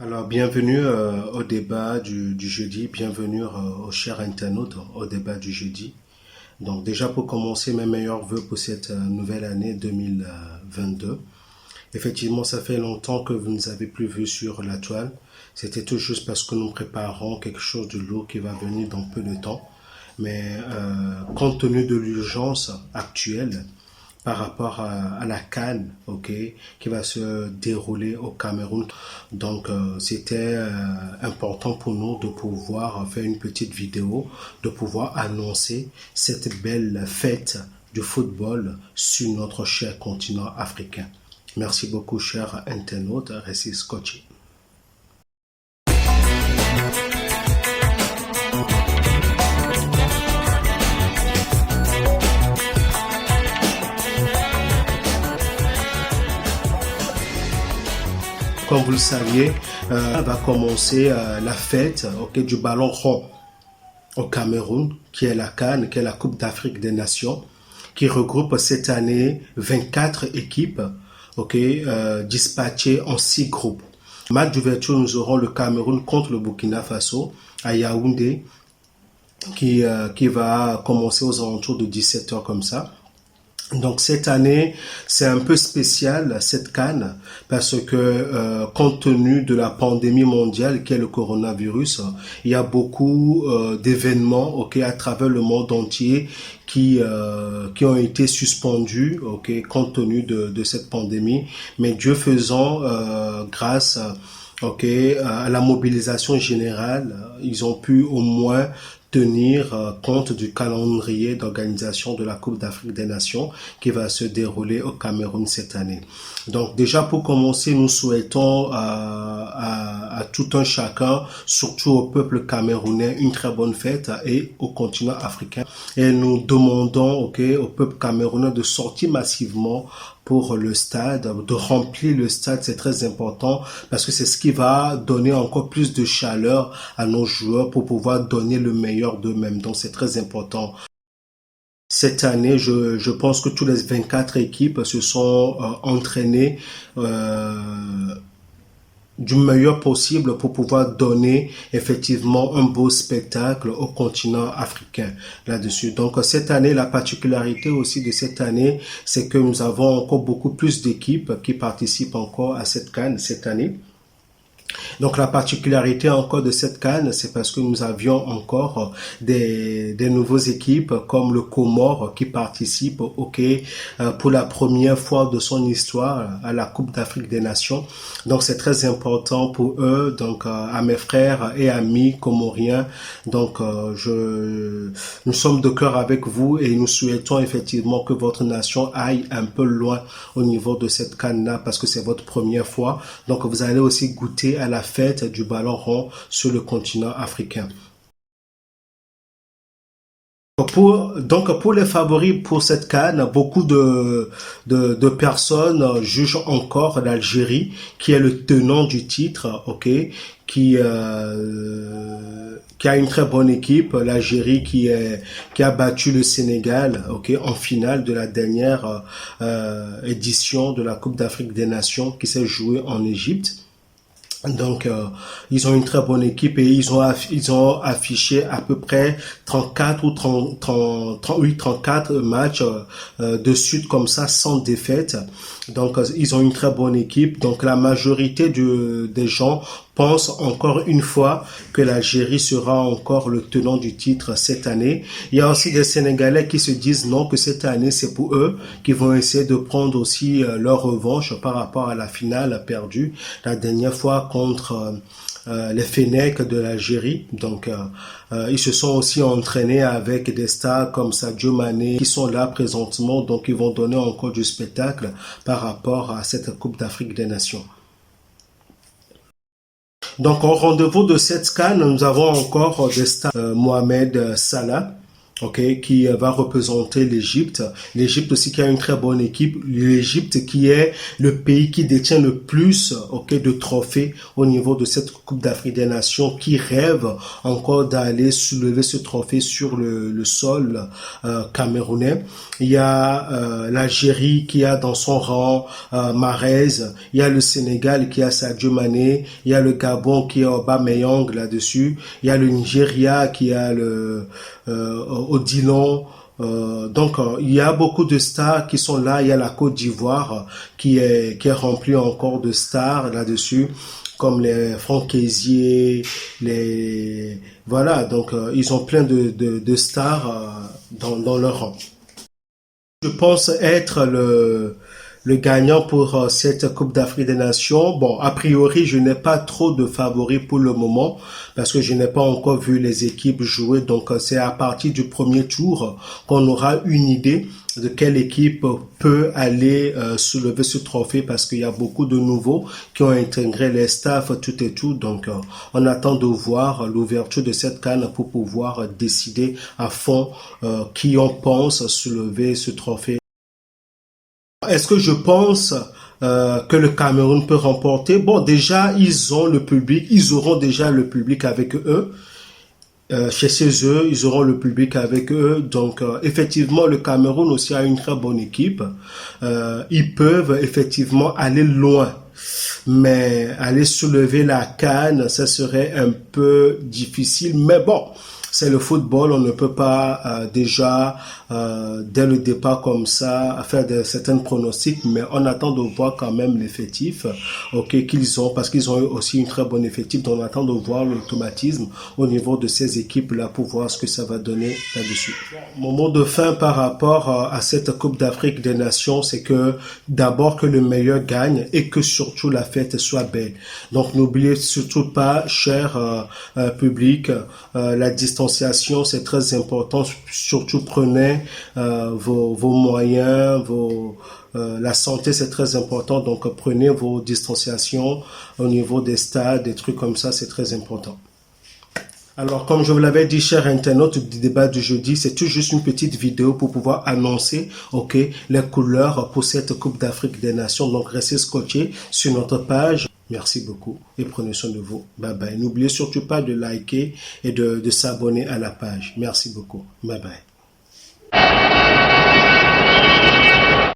Alors, bienvenue au débat du jeudi, bienvenue aux chers internautes au débat du jeudi. Donc déjà pour commencer, mes meilleurs vœux pour cette nouvelle année 2022. Effectivement, ça fait longtemps que vous ne nous avez plus vus sur la toile. C'était tout juste parce que nous préparons quelque chose de lourd qui va venir dans peu de temps. Mais compte tenu de l'urgence actuelle, par rapport à la CAN, ok, qui va se dérouler au Cameroun. Donc, c'était important pour nous de pouvoir faire une petite vidéo, de pouvoir annoncer cette belle fête du football sur notre cher continent africain. Merci beaucoup, chers internautes. Restez scotchés. Comme vous le saviez, va commencer la fête du ballon rond au Cameroun, qui est la CAN, qui est la Coupe d'Afrique des Nations, qui regroupe cette année 24 équipes dispatchées en 6 groupes. Match d'ouverture, nous aurons le Cameroun contre le Burkina Faso à Yaoundé, qui va commencer aux alentours de 17h comme ça. Donc cette année, c'est un peu spécial cette CAN parce que compte tenu de la pandémie mondiale qui est le coronavirus, il y a beaucoup d'événements à travers le monde entier qui ont été suspendus compte tenu de cette pandémie. Mais Dieu faisant, grâce à la mobilisation générale, ils ont pu au moins tenir compte du calendrier d'organisation de la Coupe d'Afrique des Nations qui va se dérouler au Cameroun cette année. Donc déjà pour commencer, nous souhaitons à tout un chacun, surtout au peuple camerounais, une très bonne fête et au continent africain. Et nous demandons au peuple camerounais de sortir massivement pour le stade, de remplir le stade, c'est très important parce que c'est ce qui va donner encore plus de chaleur à nos joueurs pour pouvoir donner le meilleur d'eux-mêmes. Donc c'est très important. Cette année, je pense que tous les 24 équipes se sont entraînées du meilleur possible pour pouvoir donner effectivement un beau spectacle au continent africain là-dessus. Donc cette année, la particularité aussi de cette année, c'est que nous avons encore beaucoup plus d'équipes qui participent encore à cette CAN cette année. Donc la particularité encore de cette CAN, c'est parce que nous avions encore des nouvelles équipes comme le Comore qui participe pour la première fois de son histoire à la Coupe d'Afrique des Nations. Donc c'est très important pour eux, donc à mes frères et amis comoriens. Donc nous sommes de cœur avec vous et nous souhaitons effectivement que votre nation aille un peu loin au niveau de cette CAN-là parce que c'est votre première fois. Donc vous allez aussi goûter à la fête du ballon rond sur le continent africain. Pour les favoris pour cette CAN, beaucoup de personnes jugent encore l'Algérie, qui est le tenant du titre, qui a une très bonne équipe, l'Algérie qui a battu le Sénégal, en finale de la dernière édition de la Coupe d'Afrique des Nations qui s'est jouée en Égypte. Donc, ils ont une très bonne équipe et ils ont affiché à peu près 34 ou 34 matchs de suite comme ça, sans défaite. Donc, ils ont une très bonne équipe. Donc, la majorité des gens pensent encore une fois que l'Algérie sera encore le tenant du titre cette année. Il y a aussi des Sénégalais qui se disent non, que cette année c'est pour eux, qui vont essayer de prendre aussi leur revanche par rapport à la finale perdue la dernière fois contre les Fennecs de l'Algérie. Donc ils se sont aussi entraînés avec des stars comme Sadio Mané qui sont là présentement, donc ils vont donner encore du spectacle par rapport à cette Coupe d'Afrique des Nations. Donc, au rendez-vous de cette CAN, nous avons encore des stars Mohamed Salah, ok, qui va représenter l'Égypte. L'Égypte aussi qui a une très bonne équipe. L'Égypte qui est le pays qui détient le plus, ok, de trophées au niveau de cette Coupe d'Afrique des Nations, qui rêve encore d'aller soulever ce trophée sur le sol camerounais. Il y a l'Algérie qui a dans son rang Mahrez. Il y a le Sénégal qui a Sadio Mané. Il y a le Gabon qui a Aubameyang là-dessus. Il y a le Nigeria qui a le Odilon. Il y a beaucoup de stars qui sont là. Il y a la Côte d'Ivoire qui est remplie encore de stars là-dessus, comme les Franck Kessié, les voilà. Ils ont plein de stars dans leur rang. Je pense être le gagnant pour cette Coupe d'Afrique des Nations. Bon, a priori, je n'ai pas trop de favoris pour le moment parce que je n'ai pas encore vu les équipes jouer. Donc, c'est à partir du premier tour qu'on aura une idée de quelle équipe peut aller soulever ce trophée parce qu'il y a beaucoup de nouveaux qui ont intégré les staffs, tout et tout. Donc, on attend de voir l'ouverture de cette CAN pour pouvoir décider à fond qui on pense soulever ce trophée. Est-ce que je pense que le Cameroun peut remporter? Bon, déjà, ils ont le public, ils auront déjà le public avec eux. Chez eux, ils auront le public avec eux. Donc, effectivement, le Cameroun aussi a une très bonne équipe. Ils peuvent effectivement aller loin. Mais aller soulever la CAN, ça serait un peu difficile. Mais bon, c'est le football, on ne peut pas déjà, dès le départ comme ça, faire de certains pronostics, mais on attend de voir quand même l'effectif qu'ils ont, parce qu'ils ont aussi une très bonne effectif, donc on attend de voir l'automatisme au niveau de ces équipes-là pour voir ce que ça va donner là-dessus. Mon mot de fin par rapport à cette Coupe d'Afrique des Nations, c'est que d'abord que le meilleur gagne et que surtout la fête soit belle. Donc n'oubliez surtout pas, cher public, la distanciation, c'est très important. Surtout prenez vos moyens, la santé, c'est très important. Donc prenez vos distanciations au niveau des stades, des trucs comme ça, c'est très important. Alors, comme je vous l'avais dit, chers internautes du débat du jeudi, c'est tout juste une petite vidéo pour pouvoir annoncer, ok, les couleurs pour cette Coupe d'Afrique des Nations. Donc, restez scotchés sur notre page. Merci beaucoup et prenez soin de vous. Bye bye. N'oubliez surtout pas de liker et de s'abonner à la page. Merci beaucoup. Bye bye.